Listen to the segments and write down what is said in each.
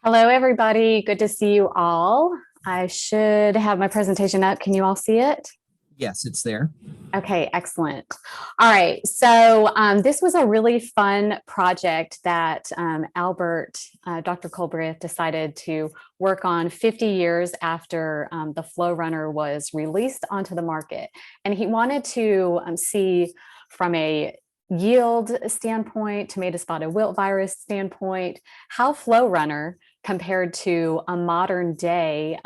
Hello, everybody. Good to see you all. I should have my presentation up. Can you all see it? Yes, it's there. Okay, excellent. All right, so this was a really fun project that Dr. Colbreth decided to work on 50 years after the Florunner was released onto the market. And he wanted to see from a yield standpoint, tomato spotted wilt virus standpoint, how Florunner compared to a modern day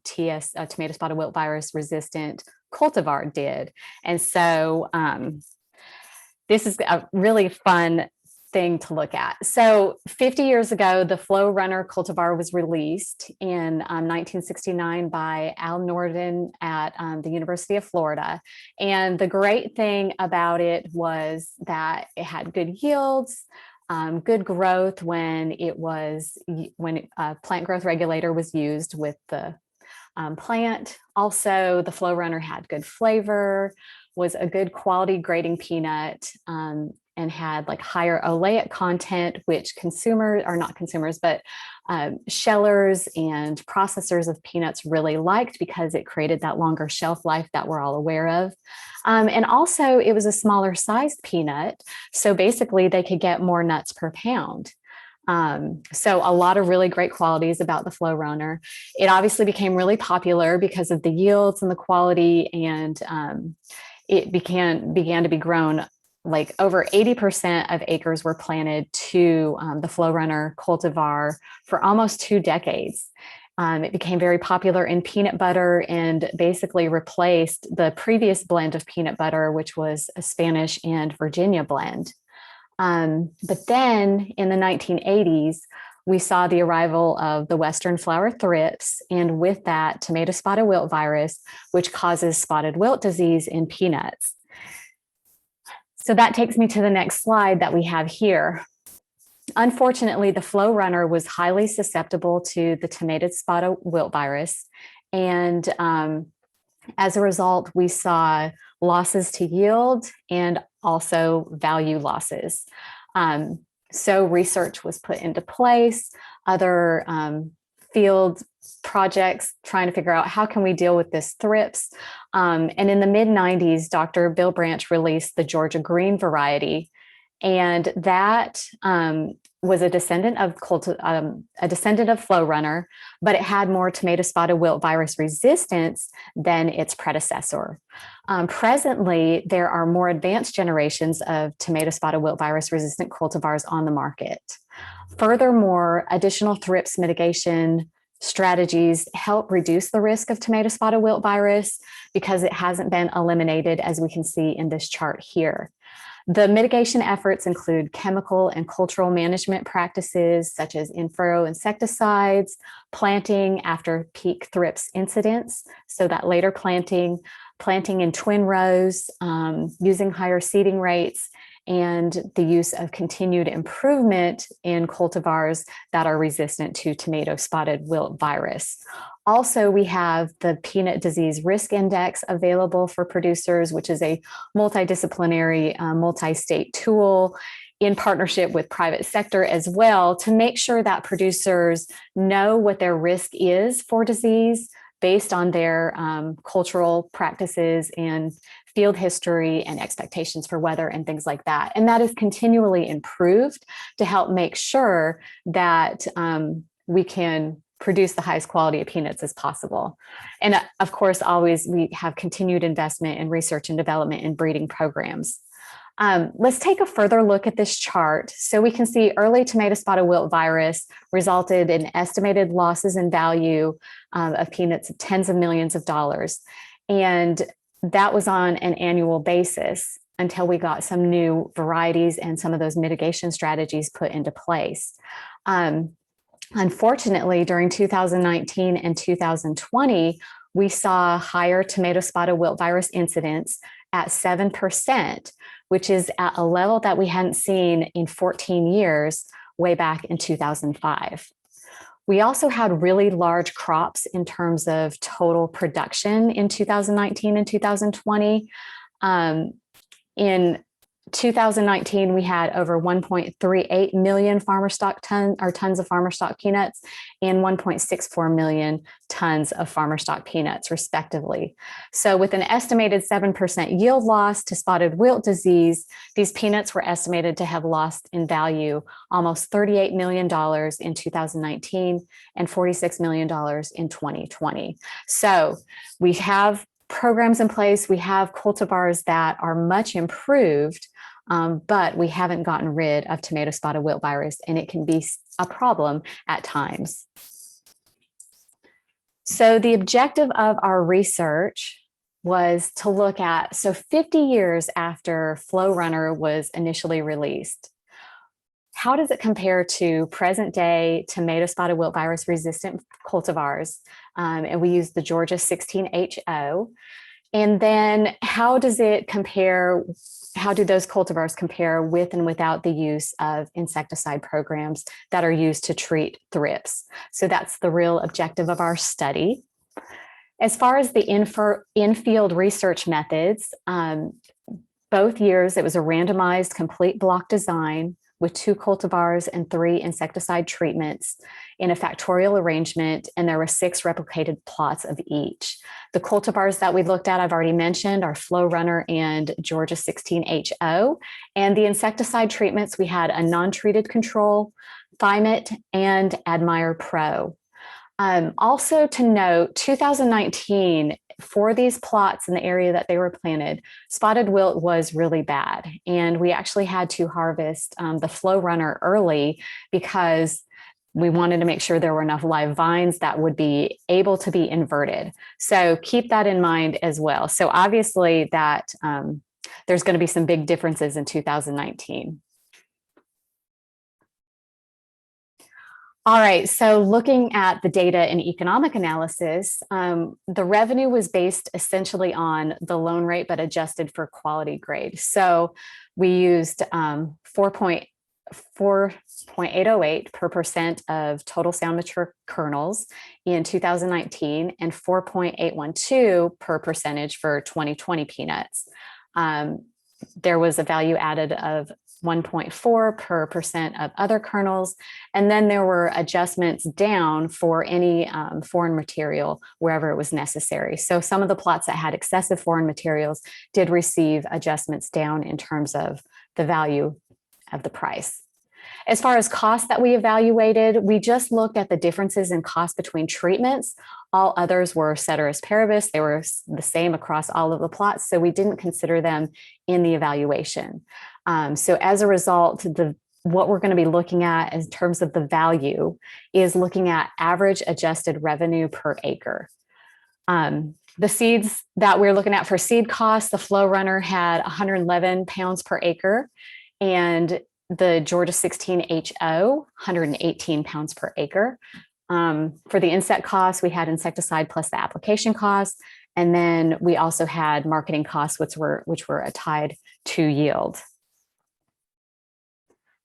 tomato spotted wilt virus resistant cultivar did. And so this is a really fun thing to look at. So 50 years ago, the Florunner cultivar was released in 1969 by Al Norden at the University of Florida. And the great thing about it was that it had good yields, good growth when plant growth regulator was used with the plant. Also, the Florunner had good flavor, was a good quality grading peanut, and had like higher oleic content, which consumers are not consumers, but shellers and processors of peanuts really liked because it created that longer shelf life that we're all aware of. And also, it was a smaller sized peanut. So basically, they could get more nuts per pound. So a lot of really great qualities about the Florunner. It obviously became really popular because of the yields and the quality, and it began to be grown. Like over 80% of acres were planted to the Florunner cultivar for almost 2 decades. It became very popular in peanut butter and basically replaced the previous blend of peanut butter, which was a Spanish and Virginia blend. But then in the 1980s, we saw the arrival of the Western flower thrips, and with that, tomato spotted wilt virus, which causes spotted wilt disease in peanuts. So that takes me to the next slide that we have here. Unfortunately, the Florunner was highly susceptible to the tomato spotted wilt virus, and as a result, we saw losses to yield and also value losses. So research was put into place, other field projects trying to figure out how can we deal with this thrips. And in the mid 90s, Dr. Bill Branch released the Georgia green variety. And that was a descendant of Florunner, but it had more tomato spotted wilt virus resistance than its predecessor. Presently, there are more advanced generations of tomato spotted wilt virus resistant cultivars on the market. Furthermore, additional thrips mitigation strategies help reduce the risk of tomato spotted wilt virus because it hasn't been eliminated, as we can see in this chart here. The mitigation efforts include chemical and cultural management practices such as in-furrow insecticides, planting after peak thrips incidents, so that later planting in twin rows, using higher seeding rates, and the use of continued improvement in cultivars that are resistant to tomato spotted wilt virus. Also, we have the Peanut Disease Risk Index available for producers, which is a multidisciplinary, multi-state tool in partnership with private sector as well to make sure that producers know what their risk is for disease based on their cultural practices and field history and expectations for weather and things like that. And that is continually improved to help make sure that we can produce the highest quality of peanuts as possible. And of course, always we have continued investment in research and development and breeding programs. Let's take a further look at this chart. So we can see early tomato spotted wilt virus resulted in estimated losses in value of peanuts of tens of millions of dollars. And that was on an annual basis until we got some new varieties and some of those mitigation strategies put into place. Unfortunately, during 2019 and 2020, we saw higher tomato spotted wilt virus incidence at 7%, which is at a level that we hadn't seen in 14 years, way back in 2005. We also had really large crops in terms of total production in 2019 and 2020. In 2019, we had over 1.38 million tons of farmer stock peanuts and 1.64 million tons of farmer stock peanuts, respectively. So with an estimated 7% yield loss to spotted wilt disease, these peanuts were estimated to have lost in value almost $38 million in 2019 and $46 million in 2020. So we have programs in place, we have cultivars that are much improved, but we haven't gotten rid of tomato spotted wilt virus, and it can be a problem at times. So the objective of our research was to look at, so 50 years after Florunner was initially released, how does it compare to present day tomato spotted wilt virus resistant cultivars? And we use the Georgia-16HO. And then how does it compare? How do those cultivars compare with and without the use of insecticide programs that are used to treat thrips? So that's the real objective of our study. As far as the in-field research methods, both years it was a randomized complete block design with 2 cultivars and 3 insecticide treatments in a factorial arrangement, and there were 6 replicated plots of each. The cultivars that we looked at, I've already mentioned, are Florunner and Georgia-16HO, and the insecticide treatments, we had a non-treated control, Thimet, and Admire Pro. Also to note, 2019, for these plots in the area that they were planted, spotted wilt was really bad. And we actually had to harvest the Florunner early because we wanted to make sure there were enough live vines that would be able to be inverted. So keep that in mind as well. So obviously that there's going to be some big differences in 2019. All right, so looking at the data in economic analysis, the revenue was based essentially on the loan rate, but adjusted for quality grade. So we used 4.808 per percent of total sound mature kernels in 2019 and 4.812 per percentage for 2020 peanuts. There was a value added of 1.4 per percent of other kernels. And then there were adjustments down for any foreign material wherever it was necessary. So some of the plots that had excessive foreign materials did receive adjustments down in terms of the value of the price. As far as costs that we evaluated, we just looked at the differences in cost between treatments. All others were ceteris paribus. They were the same across all of the plots, so we didn't consider them in the evaluation. So as a result, what we're going to be looking at in terms of the value is looking at average adjusted revenue per acre. The seeds that we're looking at for seed costs, the Florunner had 111 pounds per acre, and the Georgia-16HO, 118 pounds per acre. For the insect costs, we had insecticide plus the application costs, and then we also had marketing costs, which were tied to yield.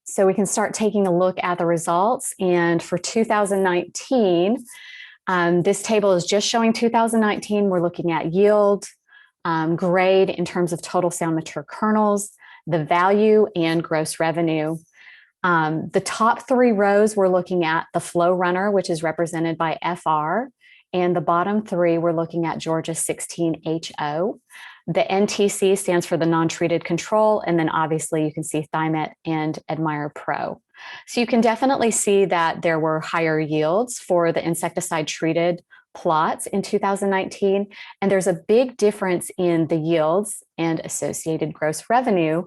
So we can start taking a look at the results. And for 2019, this table is just showing 2019. We're looking at yield, grade in terms of total sound mature kernels, the value, and gross revenue. The top 3 rows, we're looking at the Florunner, which is represented by FR, and the bottom 3, we're looking at Georgia-16HO. The NTC stands for the non-treated control, and then obviously you can see Thimet and Admire Pro. So you can definitely see that there were higher yields for the insecticide-treated plots in 2019, and there's a big difference in the yields and associated gross revenue,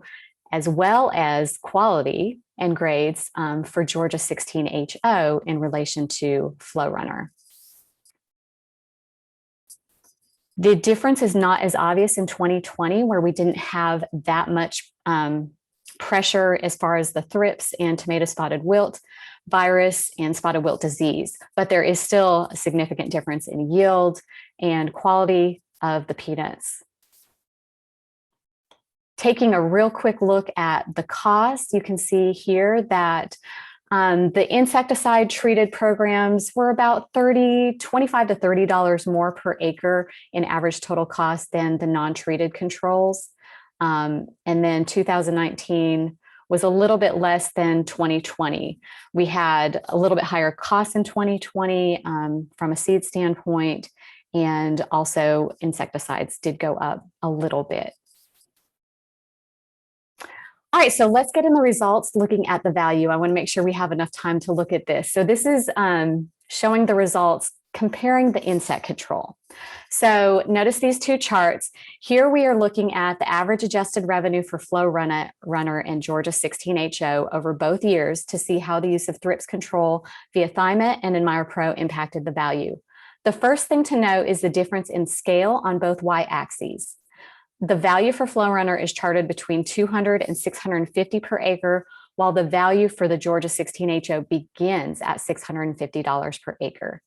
as well as quality and grades for Georgia-16HO in relation to Florunner. The difference is not as obvious in 2020, where we didn't have that much pressure as far as the thrips and tomato spotted wilt virus and spotted wilt disease, but there is still a significant difference in yield and quality of the peanuts. Taking a real quick look at the cost, you can see here that the insecticide treated programs were about $25 to $30 more per acre in average total cost than the non-treated controls. And then 2019 was a little bit less than 2020. We had a little bit higher costs in 2020 from a seed standpoint, and also insecticides did go up a little bit. All right, so let's get in the results looking at the value. I want to make sure we have enough time to look at this. So this is showing the results comparing the insect control. So notice these two charts. Here we are looking at the average adjusted revenue for Florunner and Georgia-16HO over both years to see how the use of thrips control via Thimet and AdmirePro impacted the value. The first thing to note is the difference in scale on both y-axes. The value for Florunner is charted between 200 and 650 per acre, while the value for the Georgia-16HO begins at $650 per acre.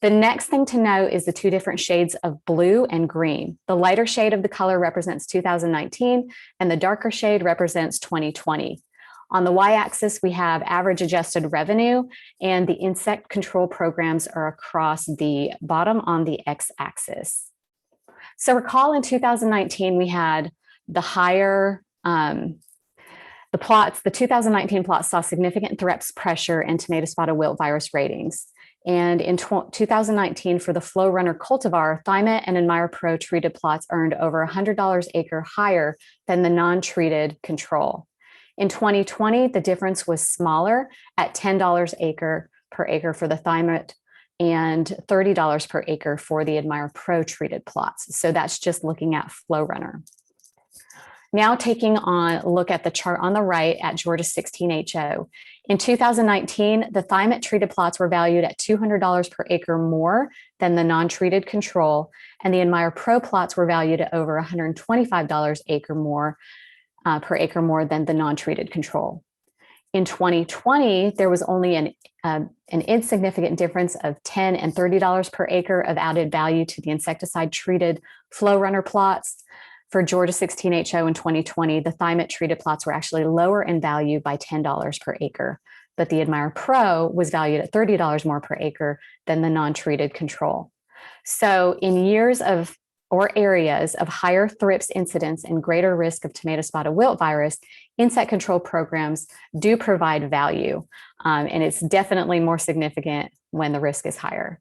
The next thing to note is the two different shades of blue and green. The lighter shade of the color represents 2019, and the darker shade represents 2020. On the y-axis, we have average adjusted revenue, and the insect control programs are across the bottom on the x-axis. So recall in 2019, we had the higher, the 2019 plots saw significant thrips pressure and tomato spotted wilt virus ratings. And in 2019, for the Florunner cultivar, Thimet and AdmirePro treated plots earned over $100 acre higher than the non-treated control. In 2020, the difference was smaller at $10 per acre for the Thimet and $30 per acre for the AdmirePro treated plots. So that's just looking at Florunner. Now taking a look at the chart on the right at Georgia-16HO. In 2019, the Thimet treated plots were valued at $200 per acre more than the non-treated control, and the AdmirePro plots were valued at over $125 per acre more than the non-treated control. In 2020, there was only an insignificant difference of $10 and $30 per acre of added value to the insecticide-treated Florunner plots. For Georgia-16HO in 2020, the Thimet treated plots were actually lower in value by $10 per acre, but the AdmirePro was valued at $30 more per acre than the non-treated control. So in years of or areas of higher thrips incidence and greater risk of tomato spotted wilt virus, insect control programs do provide value, and it's definitely more significant when the risk is higher.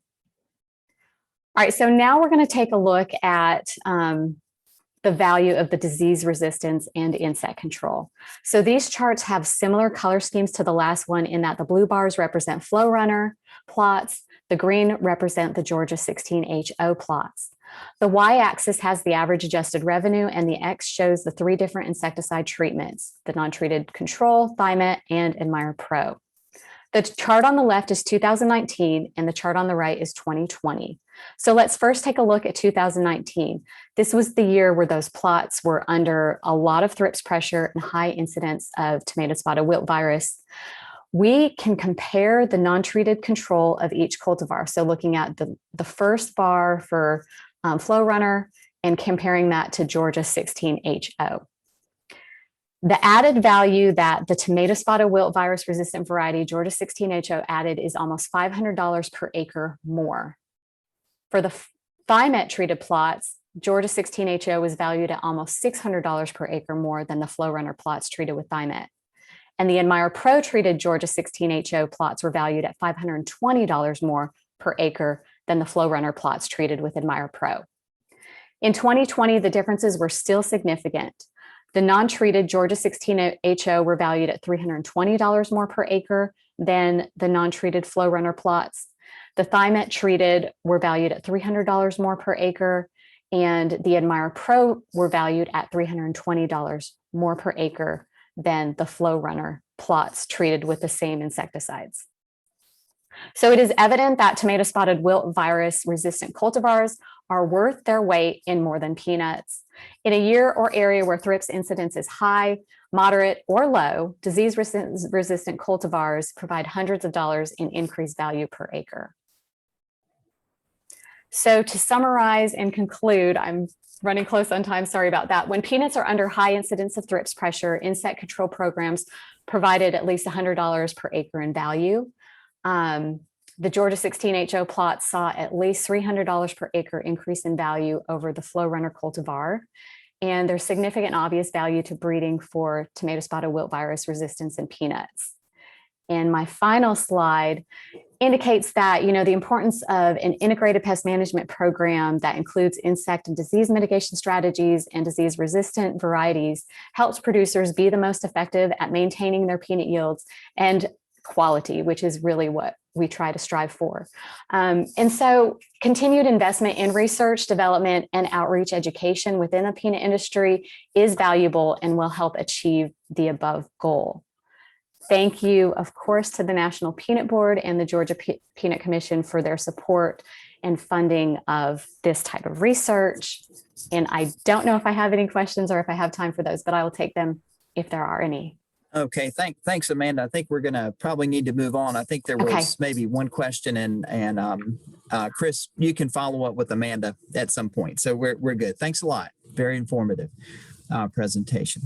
All right, so now we're going to take a look at the value of the disease resistance and insect control. So these charts have similar color schemes to the last one in that the blue bars represent Florunner plots, the green represent the Georgia-16HO plots. The y-axis has the average adjusted revenue, and the x shows the three different insecticide treatments, the non-treated control, Thimet, and AdmirePro. The chart on the left is 2019, and the chart on the right is 2020. So let's first take a look at 2019. This was the year where those plots were under a lot of thrips pressure and high incidence of tomato spotted wilt virus. We can compare the non-treated control of each cultivar. So looking at the first bar for Florunner and comparing that to Georgia-16HO. The added value that the tomato spotted wilt virus resistant variety Georgia-16HO added is almost $500 per acre more. For the Thimet treated plots, Georgia-16HO was valued at almost $600 per acre more than the Florunner plots treated with Thimet. And the AdmirePro treated Georgia-16HO plots were valued at $520 more per acre than the Florunner plots treated with AdmirePro. In 2020, the differences were still significant. The non-treated Georgia-16HO were valued at $320 more per acre than the non-treated Florunner plots. The Thimet treated were valued at $300 more per acre, and the AdmirePro were valued at $320 more per acre than the Florunner plots treated with the same insecticides. So it is evident that tomato spotted wilt virus resistant cultivars are worth their weight in more than peanuts. In a year or area where thrips incidence is high, moderate, or low, disease resistant cultivars provide hundreds of dollars in increased value per acre. So to summarize and conclude, I'm running close on time, sorry about that. When peanuts are under high incidence of thrips pressure, insect control programs provided at least $100 per acre in value. The Georgia-16HO plots saw at least $300 per acre increase in value over the Florunner cultivar. and there's significant obvious value to breeding for tomato spotted wilt virus resistance in peanuts. And my final slide indicates that, the importance of an integrated pest management program that includes insect and disease mitigation strategies and disease resistant varieties helps producers be the most effective at maintaining their peanut yields and quality, which is really what we try to strive for. And so continued investment in research, development, and outreach education within the peanut industry is valuable and will help achieve the above goal. Thank you, of course, to the National Peanut Board and the Georgia Peanut Commission for their support and funding of this type of research. And I don't know if I have any questions or if I have time for those, but I will take them if there are any. Okay, thanks, Amanda. I think we're going to probably need to move on. I think there was maybe one question, and Chris, you can follow up with Amanda at some point. So we're good. Thanks a lot. Very informative presentation.